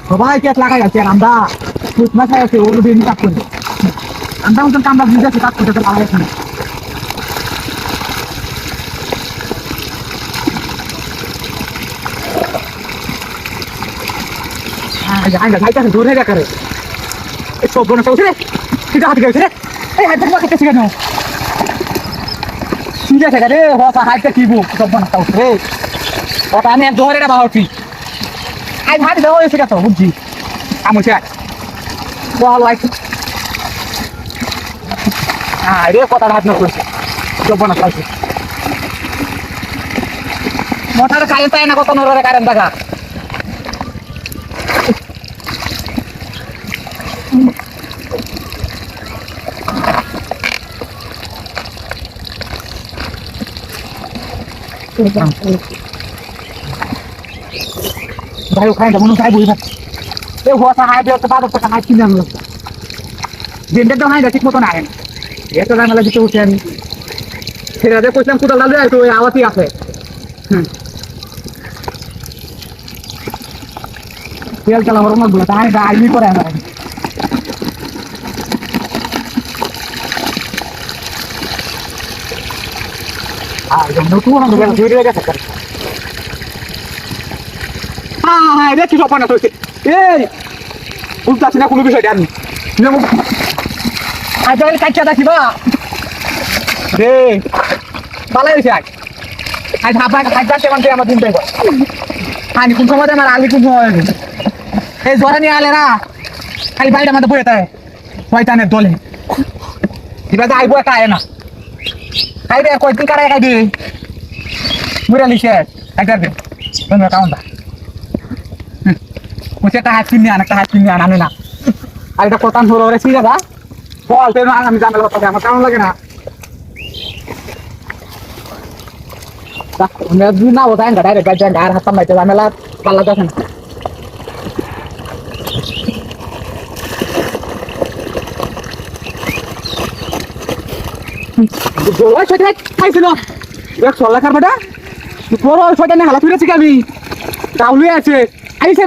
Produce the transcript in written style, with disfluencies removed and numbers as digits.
সবাই কেস লাগাই আছে আমরা মাথায় আছে ওর দিন কাজ করি আমরা মতন কামরা বুঝেছি কাজ করতে লাগাই আছে যাইতে দূরে দেখা রে সব বোন চলছে রে ঠিক হাত গেছে রে এই হাত থেকে কেটে কেন ঠিক আছে রে হসা হাইতে কি বুক সব বোন চলছে রে ওটা আমি ধরে রে বাউটি আই হাত দাও এসে গেছো বুঝছি আমছে বল লাইক রে কথা হাত না করছে সব বোন চলছে মোটর কারেন্ট পায় না কত নরে কারেন্ট দেখা ভাই ওখানে মনে হয় বুঝে এই হওয়া হাই দিয়ে তো বারো টাকা হাই কিনে আনলো দিনটা তো হাই ঠিক মতো না এত জানালা দিতে উঠে আমি সেটা কইলাম কোথাও লাগবে একটু ওই আওয়াজই আছে তেল চালা আমার মনে বলে তাই আইনি করে আমার নতুন ভিডিও গেছে হ্যাঁ দেখছি সব পানা চলছে এই বুঝতে পারছি না কোনো বিষয়টা আমি আজ কাজটা দেখিবা রে ভালো হয়েছে আজ হাফা কাজ যাচ্ছে আমার দিন দেখো আমি কোন সময় আমার আলি কোন সময় এই জ্বরে নিয়ে আলে না খালি বাড়িটা আমাদের বয়ে তাই শয়তানের দলে এবার আইবো একা আয় না খাই রে কয়দিন কারাই খাই দিই বুড়া লিখে একবার দে তোমরা কাউন্টা মুছে একটা হাত কিনে আন একটা হাত কিনে আনে না আর এটা কোথান হলো রে ঠিক আছে বল তুই আমি জানাল কথা আমার কেমন লাগে না দুই না ওটাই না ডাইরেক্ট গাড়ি গাড়ি হাত সামলাইতে ঝামেলা পাল্লা দেখেন খাইছিল দেখ চল লেখার বেটা বড় ছয়টা নিয়ে হালা ফিরেছি আমি তাহলে আছে আইসে